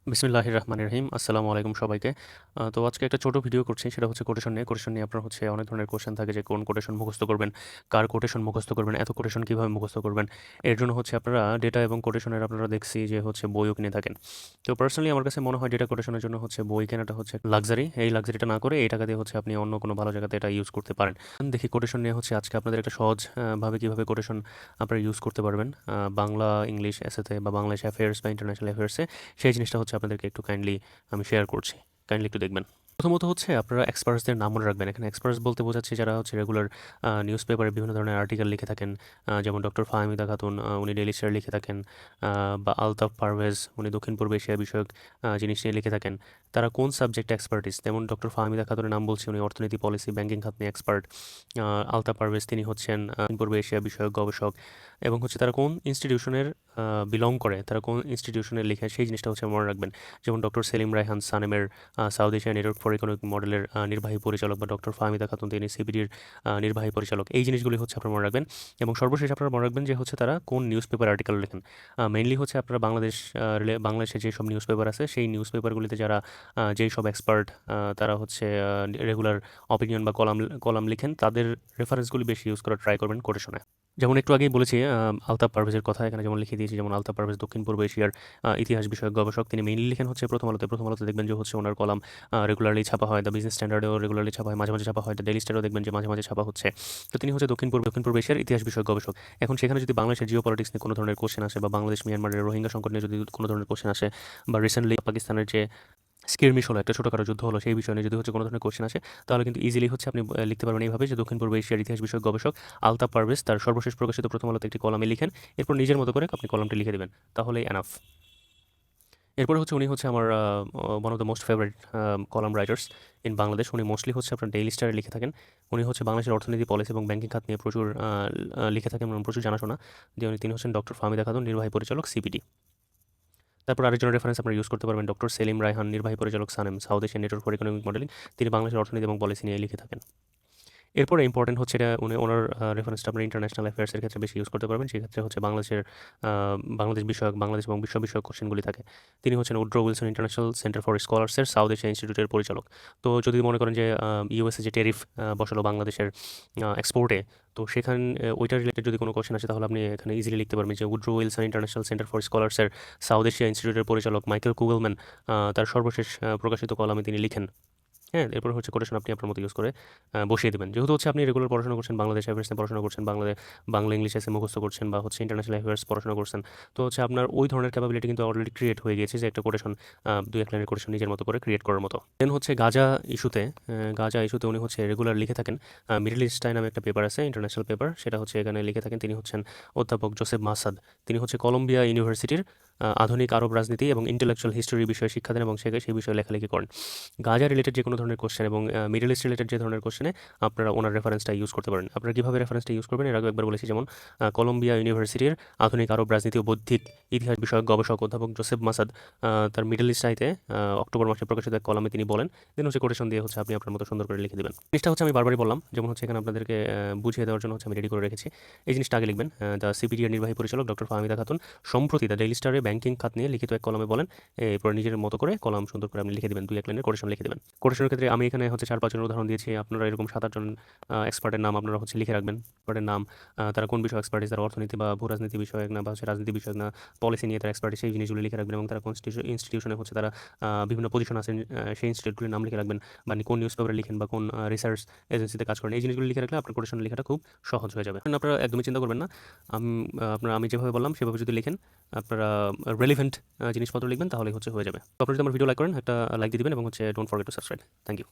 বিসমিল্লাহির রহমানির রহিম। আসসালামু আলাইকুম সবাইকে। তো আজকে একটা ছোট ভিডিও করছি, সেটা হচ্ছে কোটেশন নিয়ে। কোটেশন নিয়ে আপনার হচ্ছে অনেক ধরনের কোয়েশ্চেন থাকে যে কোন কোটেশন মুখস্থ করবেন, কার কোটেশন মুখস্থ করবেন, এত কোটেশন কীভাবে মুখস্থ করবেন। এর জন্য হচ্ছে আপনারা ডেটা এবং কোটেশনের আপনারা দেখছি যে হচ্ছে বইও কিনে থাকেন। তো পার্সোনালি আমার কাছে মনে হয় ডেটা কোটেশনের জন্য হচ্ছে বই কেনাটা হচ্ছে লাক্সারি। এই লাক্সারিটা না করে এই টাকা দিয়ে হচ্ছে আপনি অন্য কোনো ভালো জায়গাতে এটা ইউজ করতে পারেন। দেখি কোটেশন নিয়ে হচ্ছে আজকে আপনাদের একটা সহজ ভাবে কীভাবে কোটেশন আপনারা ইউজ করতে পারবেন বাংলা, ইংলিশ এসেতে বা বাংলাদেশ অ্যাফেয়ার্স বা ইন্টারন্যাশনাল অ্যাফেয়ার্সে। সেই জিনিসটা হচ্ছে আপনাদেরকে একটু কাইন্ডলি আমি শেয়ার করছি। কাইন্ডলি একটু দেখবেন। প্রথমত হচ্ছে আপনারা এক্সপার্টসদের নাম মনে রাখবেন। এখানে এক্সপার্টস বলতে বোঝাচ্ছি যারা হচ্ছে রেগুলার নিউজ পেপারে বিভিন্ন ধরনের আর্টিকেল লিখে থাকেন। যেমন ডক্টর ফাহমিদা খাতুন, উনি ডেইলি স্টার লিখে থাকেন। বা আলতাফ পারভেজ, উনি দক্ষিণ পূর্ব এশিয়া বিষয়ক জিনিস নিয়ে লিখে থাকেন। তারা কোন সাবজেক্টে এক্সপার্টিস, যেমন ডক্টর ফাহমিদা খাতুনের নাম বলছি, উনি অর্থনীতি, পলিসি, ব্যাংকিং খাত নিয়ে এক্সপার্ট। আলতাফ পারভেজ তিনি হচ্ছেন দক্ষিণ পূর্ব এশিয়া বিষয়ক গবেষক। এবং হচ্ছে তারা কোন ইনস্টিটিউশনের বিলং করে, তারা কোন ইনস্টিটিউশনে লিখে, সেই জিনিসটা হচ্ছে মনে রাখবেন। যেমন ডক্টর সেলিম রায়হান সানেমের south Asia network for economic মডেলের নির্বাহী পরিচালক, বা ডক্টর ফাহমিদা খাতুন তিনি সিপিডির নির্বাহী পরিচালক। এই জিনিসগুলি হচ্ছে আপনারা মনে রাখবেন। এবং সর্বশেষ আপনারা মনে রাখবেন যে হচ্ছে তারা কোন নিউজ পেপার আর্টিকেল লেখেন। মেইনলি হচ্ছে আপনারা বাংলাদেশে যেসব নিউজ পেপার আছে সেই নিউজ পেপারগুলিতে যারা যেই সব এক্সপার্ট তারা হচ্ছে রেগুলার অপিনিয়ন বা কলাম কলাম লিখেন, তাদের রেফারেন্সগুলি বেশি ইউজ করার ট্রাই করবেন কোটেশনে। যেমন একটু আগেই বলেছি আলতাফ পারভেজের কথা এখানে যেমন লিখে দিয়েছি। যেমন আলতাফ পারভেজ দক্ষিণ পূর্ব এশিয়ার ইতিহাস বিষয়ক গবেষক। তিনি মেইনলি লিখেন হচ্ছে প্রথম আলোতে দেখবেন যে হচ্ছে ওনার কলাম রেগুলারলি ছাপা হয়। দ্য বিজনেস স্ট্যান্ডার্ডেও রেগুলারলি ছাপা হয়, মাঝে মাঝে ছাপা হয়। দ্য ডেইলি স্টারও দেখবেন যে মাঝে মাঝে ছাপা হচ্ছে। তো তিনি হচ্ছে দক্ষিণ পূর্ব এশিয়ার ইতিহাস বিষয়ক গবেষক। এখন সেখানে যদি বাংলাদেশের জিও পলিটিক্স নিয়ে কোনো ধরনের কোশ্চেন আসে, বা বাংলাদেশ মিয়ানমারের রোহিঙ্গা সংকট নিয়ে যদি কোনো ধরনের কোশ্চেন আসে, বা রিসেন্টলি পাকিস্তানের যে স্কিরমিশ হলো, একটা ছোটখাটো যুদ্ধ হলো, সেই বিষয় নিয়ে যদি হচ্ছে কোনো ধরনের কোশ্চেন আসে, তাহলে কিন্তু ইজিলি হচ্ছে আপনি লিখতে পারবেন এইভাবে যে দক্ষিণ পূর্ব এশিয়ার ইতিহাস বিষয়ক গবেষক আলতাফ পারভেজ তার সর্বশেষ প্রকাশিত প্রথম আলোতে একটি কলামে লিখেন। এরপর নিজের মতো করে আপনি কলামটি লিখে দেবেন, তাহলেই এনাফ। এরপরে হচ্ছে উনি হচ্ছে আমার one of the most favourite column writers in Bangladesh. উনি মোস্টলি হচ্ছে আপনার ডেইলি স্টারে লিখে থাকেন। উনি হচ্ছে বাংলাদেশের অর্থনীতি, পলিসি এবং ব্যাংকিং খাত নিয়ে প্রচুর লিখে থাকেন এবং প্রচুর জানাশোনা। তিনি হচ্ছেন ডক্টর ফাহমিদা খাতুন, নির্বাহী পরিচালক, সিপিডি। তারপর আরেকজনের রেফারেন্স আপনারা ইউজ করতে পারবেন, ডক্টর সেলিম রায়হান, নির্বাহী পরিচালক, SANEM, south Asian network for economic modelling. তিনি বাংলাদেশের অর্থনীতি এবং পলিসি নিয়ে লিখে থাকেন। এরপরে ইম্পর্টেন্ট হচ্ছে এটা ওনার রেফারেন্সটা আপনার ইন্টারন্যাশনাল অ্যাফেয়ার্সের ক্ষেত্রে বেশি ইউজ করতে পারবেন। সেক্ষেত্রে হচ্ছে বাংলাদেশ বিষয়ক, বাংলাদেশ এবং বিশ্ব বিষয়ক কোশ্চেনগুলি থাকে। তিনি হচ্ছেন Woodrow Wilson International Center for স্কলার্সের সাউথ এশিয়া ইনস্টিটিউটের পরিচালক। তো যদি মনে করেন যে ইউএসএ যে টেরিফ বসালো বাংলাদেশের এক্সপোর্টে, তো সেখানে ওইটার রিলেটেড যদি কোনো কোশ্চেন আসে, তাহলে আপনি এখানে ইজিলি লিখতে পারবেন যে Woodrow Wilson International Center for স্কলার্সের সাউথ এশিয়া ইনস্টিটিউটের পরিচালক মাইকেল কুগলম্যান তার সর্বশেষ প্রকাশিত কলামে তিনি লিখেন। হ্যাঁ, এরপর হচ্ছে কোটেশন আপনি আপনার মতো ইউজ করে বসিয়ে দেবেন। যেহেতু হচ্ছে আপনি রেগুলার পড়াশোনা করছেন, বাংলাদেশ অ্যাফেয়ার্স নিয়ে পড়াশোনা করছেন, বাংলা ইংলিশ এসে মুখস্থ করছেন, বা হচ্ছে ইন্টারন্যাশনাল অ্যাফেয়ার্স পড়াশোনা করছেন, তো হচ্ছে আপনার ওই ধরনের ক্যাপাবিলিটি কিন্তু অলরেডি ক্রিয়েট হয়ে গিয়েছে যে একটা কোটেশন, দুই এক লাইনের কোটেশন নিজের মতো করে ক্রিয়েট করার মতো। দেন হচ্ছে গাজা ইস্যুতে উনি হচ্ছে রেগুলার লিখে থাকেন। মিডল ইস্টাই নামে একটা পেপার আছে, ইন্টারন্যাশনাল পেপার, সেটা হচ্ছে এখানে লিখে থাকেন। তিনি হচ্ছেন অধ্যাপক জোসেফ মাসাদ। তিনি হচ্ছে কলম্বিয়া ইউনিভার্সিটির আধুনিক আরব রাজনীতি এবং ইন্টেলেকচুয়াল হিস্টোরি বিষয়ে শিক্ষা দেন এবং সেই বিষয়ে লেখালেখি করেন। গাজা রিলেটেড যে কোনো ধরনের কোশ্চেন এবং মিডল ইস্ট রিলেটেড যে ধরনের কোশ্চেনে আপনারা ওনার রেফারেন্সটা ইউজ করতে পারেন। আপনারা কীভাবে রেফারেন্সটা ইউজ করবেন এর আগে একবার বলেছি। যেমন কলম্বিয়া ইউনিভার্সিটির আধুনিক আরব রাজনীতি ও বৌদ্ধিক ইতিহাস বিষয়ক গবেষক অধ্যাপক জোসেফ মাসাদ তার মিডল ইস্ট আইতে অক্টোবর মাসে প্রকাশিত এক কলামে তিনি বলেন। দেন হচ্ছে কোটেশন দিয়ে হচ্ছে আপনি আপনার মতো সুন্দর করে লিখে দেবেন। জিনিসটা হচ্ছে আমি বারবারই বললাম, যেমন হচ্ছে এখানে আপনাদেরকে বুঝিয়ে দেওয়ার জন্য হচ্ছে আমি রেডি করে রেখেছি। এই জিনিসটা আগে লিখবেন। দ্য সিপিডি এর নির্বাহী পরিচালক ডক্টর ফাহমিদা খাতুন সম্প্রতি দ্য ডেইলি স্টারে ব্যাংকিং খাত নিয়ে লিখিত এক কলামে বলেন। এরপর নিজের মতো করে কলাম সুন্দর করে আপনি লিখে দেবেন, দুই এক লাইনের কোটেশন লিখে দেবেন। কোটেশনের ক্ষেত্রে আমি এখানে হচ্ছে 4-5 জনের উদাহরণ দিয়েছি। আপনারা এরকম 7-8 জন এক্সপার্টের নাম আপনারা হচ্ছে লিখে রাখবেন। এক্সপার্টের নাম, তারা কোন বিষয়ে এক্সপার্টিস, তারা অর্থনীতি বা ভূরাজনীতি বিষয়ক না, বা হচ্ছে রাজনীতি বিষয়ক না, পলিসি নিয়ে তারা এক্সপার্টিস, সেই জিনিসগুলো লিখে রাখবেন। এবং তারা কোন ইনস্টিটিউশনে হচ্ছে তারা বিভিন্ন পজিশন আছেন, সেই ইনস্টিটিউটগুলির নাম লিখে রাখবেন। বা কোন নিউজ পেপারে লিখেন, বা কোন রিসার্চ এজেন্সিতে কাজ করেন, এই জিনিসগুলো লিখে রাখলে আপনার কোটেশন লেখাটা খুব সহজ হয়ে যাবে। আপনারা একদমই চিন্তা করবেন না। আমি যেভাবে বললাম সেভাবে যদি লিখেন, আপনারা রেলিভেন্ট জিনিসপত্র লিখবেন, তাহলে হচ্ছে হয়ে যাবে। তো আপনারা যদি আমার ভিডিও লাইক করেন, একটা লাইক দিয়ে দিবেন, এবং হচ্ছে don't forget to subscribe. Thank you.